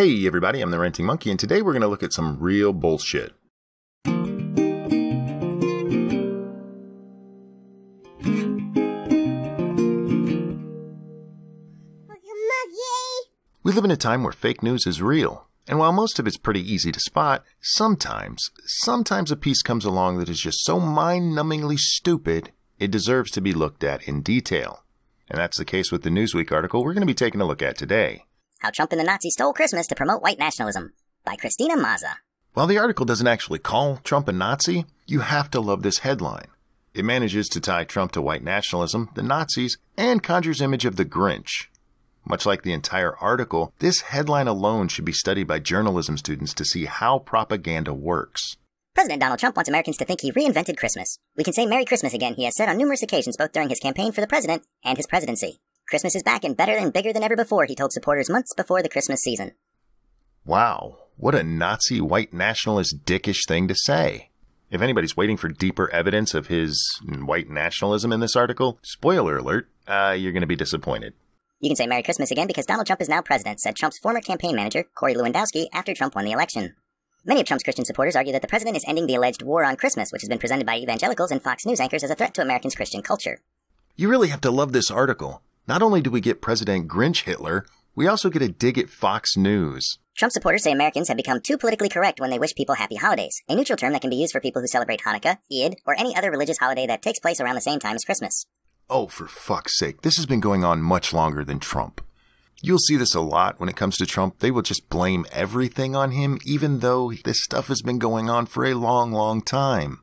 Hey everybody, I'm the Ranting Monkey, and today we're going to look at some real bullshit. We live in a time where fake news is real, and while most of it's pretty easy to spot, sometimes a piece comes along that is just so mind-numbingly stupid, it deserves to be looked at in detail. And that's the case with the Newsweek article we're going to be taking a look at today. How Trump and the Nazis Stole Christmas to Promote White Nationalism, by Christina Maza. While the article doesn't actually call Trump a Nazi, you have to love this headline. It manages to tie Trump to white nationalism, the Nazis, and conjures image of the Grinch. Much like the entire article, this headline alone should be studied by journalism students to see how propaganda works. President Donald Trump wants Americans to think he reinvented Christmas. We can say Merry Christmas again, he has said on numerous occasions both during his campaign for the president and his presidency. Christmas is back and better and bigger than ever before, he told supporters months before the Christmas season. Wow, what a Nazi white nationalist dickish thing to say. If anybody's waiting for deeper evidence of his white nationalism in this article, spoiler alert, you're going to be disappointed. You can say Merry Christmas again because Donald Trump is now president, said Trump's former campaign manager, Corey Lewandowski, after Trump won the election. Many of Trump's Christian supporters argue that the president is ending the alleged war on Christmas, which has been presented by evangelicals and Fox News anchors as a threat to Americans' Christian culture. You really have to love this article. Not only do we get President Grinch Hitler, we also get a dig at Fox News. Trump supporters say Americans have become too politically correct when they wish people happy holidays, a neutral term that can be used for people who celebrate Hanukkah, Eid, or any other religious holiday that takes place around the same time as Christmas. Oh, for fuck's sake, this has been going on much longer than Trump. You'll see this a lot when it comes to Trump. They will just blame everything on him, even though this stuff has been going on for a long, long time.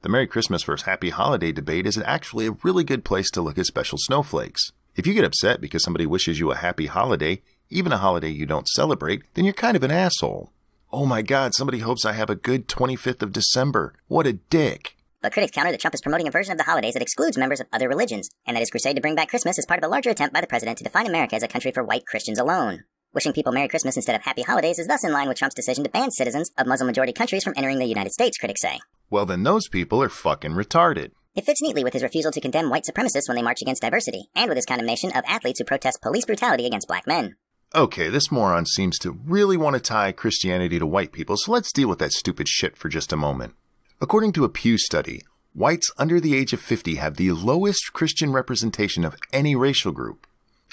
The Merry Christmas vs. Happy Holiday debate is actually a really good place to look at special snowflakes. If you get upset because somebody wishes you a happy holiday, even a holiday you don't celebrate, then you're kind of an asshole. Oh my God, somebody hopes I have a good 25th of December. What a dick. But critics counter that Trump is promoting a version of the holidays that excludes members of other religions, and that his crusade to bring back Christmas is part of a larger attempt by the president to define America as a country for white Christians alone. Wishing people Merry Christmas instead of Happy Holidays is thus in line with Trump's decision to ban citizens of Muslim-majority countries from entering the United States, critics say. Well, then those people are fucking retarded. It fits neatly with his refusal to condemn white supremacists when they march against diversity, and with his condemnation of athletes who protest police brutality against black men. Okay, this moron seems to really want to tie Christianity to white people, so let's deal with that stupid shit for just a moment. According to a Pew study, whites under the age of 50 have the lowest Christian representation of any racial group.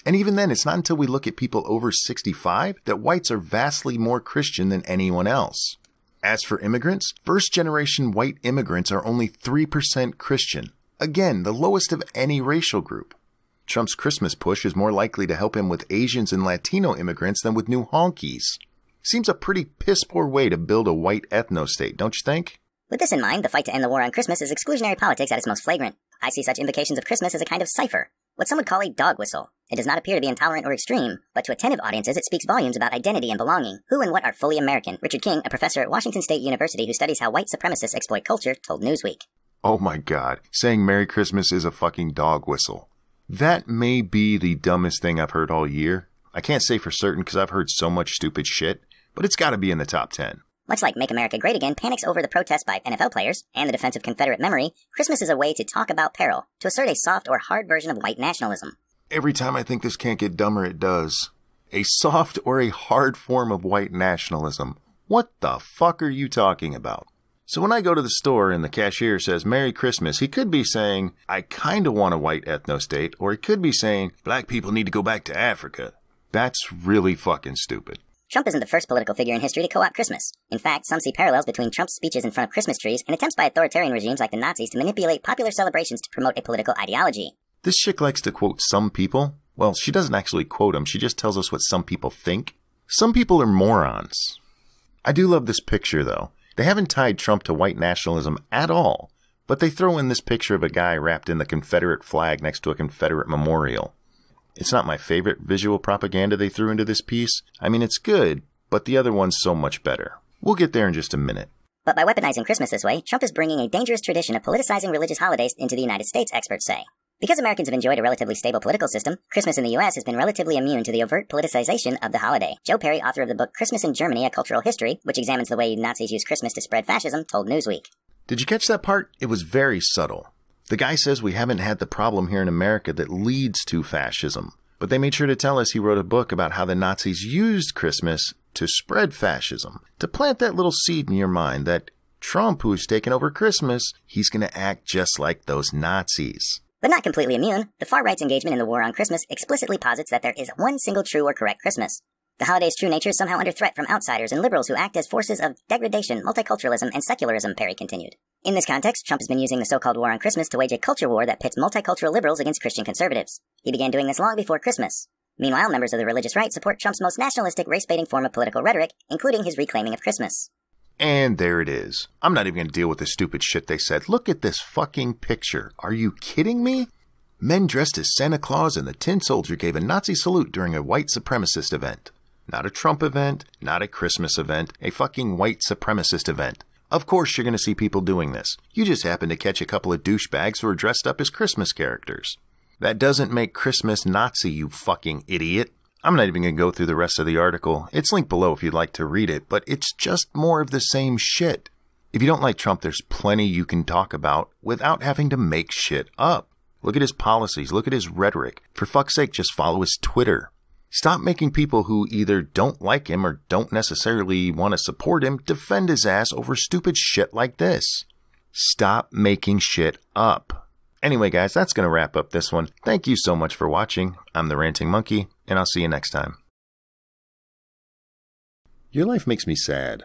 And even then, it's not until we look at people over 65 that whites are vastly more Christian than anyone else. As for immigrants, first-generation white immigrants are only 3% Christian. Again, the lowest of any racial group. Trump's Christmas push is more likely to help him with Asians and Latino immigrants than with new honkies. Seems a pretty piss-poor way to build a white ethno-state, don't you think? With this in mind, the fight to end the war on Christmas is exclusionary politics at its most flagrant. I see such invocations of Christmas as a kind of cipher, what some would call a dog whistle. It does not appear to be intolerant or extreme, but to attentive audiences it speaks volumes about identity and belonging, who and what are fully American. Richard King, a professor at Washington State University who studies how white supremacists exploit culture, told Newsweek. Oh my God, saying Merry Christmas is a fucking dog whistle. That may be the dumbest thing I've heard all year. I can't say for certain because I've heard so much stupid shit, but it's gotta be in the top 10. Much like Make America Great Again panics over the protest by NFL players and the defense of Confederate memory, Christmas is a way to talk about peril, to assert a soft or hard version of white nationalism. Every time I think this can't get dumber, it does. A soft or a hard form of white nationalism. What the fuck are you talking about? So when I go to the store and the cashier says Merry Christmas, he could be saying, I kinda want a white ethno-state, or he could be saying, black people need to go back to Africa. That's really fucking stupid. Trump isn't the first political figure in history to co-opt Christmas. In fact, some see parallels between Trump's speeches in front of Christmas trees and attempts by authoritarian regimes like the Nazis to manipulate popular celebrations to promote a political ideology. This chick likes to quote some people. Well, she doesn't actually quote them, she just tells us what some people think. Some people are morons. I do love this picture, though. They haven't tied Trump to white nationalism at all, but they throw in this picture of a guy wrapped in the Confederate flag next to a Confederate memorial. It's not my favorite visual propaganda they threw into this piece. I mean, it's good, but the other one's so much better. We'll get there in just a minute. But by weaponizing Christmas this way, Trump is bringing a dangerous tradition of politicizing religious holidays into the United States, experts say. Because Americans have enjoyed a relatively stable political system, Christmas in the U.S. has been relatively immune to the overt politicization of the holiday. Joe Perry, author of the book Christmas in Germany, A Cultural History, which examines the way Nazis used Christmas to spread fascism, told Newsweek. Did you catch that part? It was very subtle. The guy says we haven't had the problem here in America that leads to fascism. But they made sure to tell us he wrote a book about how the Nazis used Christmas to spread fascism, to plant that little seed in your mind that Trump, who's taken over Christmas, he's going to act just like those Nazis. But not completely immune, the far-right's engagement in the war on Christmas explicitly posits that there is one single true or correct Christmas. The holiday's true nature is somehow under threat from outsiders and liberals who act as forces of degradation, multiculturalism, and secularism, Perry continued. In this context, Trump has been using the so-called war on Christmas to wage a culture war that pits multicultural liberals against Christian conservatives. He began doing this long before Christmas. Meanwhile, members of the religious right support Trump's most nationalistic, race-baiting form of political rhetoric, including his reclaiming of Christmas. And there it is. I'm not even going to deal with the stupid shit they said. Look at this fucking picture. Are you kidding me? Men dressed as Santa Claus and the Tin Soldier gave a Nazi salute during a white supremacist event. Not a Trump event, not a Christmas event, a fucking white supremacist event. Of course you're going to see people doing this. You just happen to catch a couple of douchebags who are dressed up as Christmas characters. That doesn't make Christmas Nazi, you fucking idiot. I'm not even going to go through the rest of the article. It's linked below if you'd like to read it, but it's just more of the same shit. If you don't like Trump, there's plenty you can talk about without having to make shit up. Look at his policies. Look at his rhetoric. For fuck's sake, just follow his Twitter. Stop making people who either don't like him or don't necessarily want to support him defend his ass over stupid shit like this. Stop making shit up. Anyway, guys, that's going to wrap up this one. Thank you so much for watching. I'm the Ranting Monkey, and I'll see you next time. Your life makes me sad.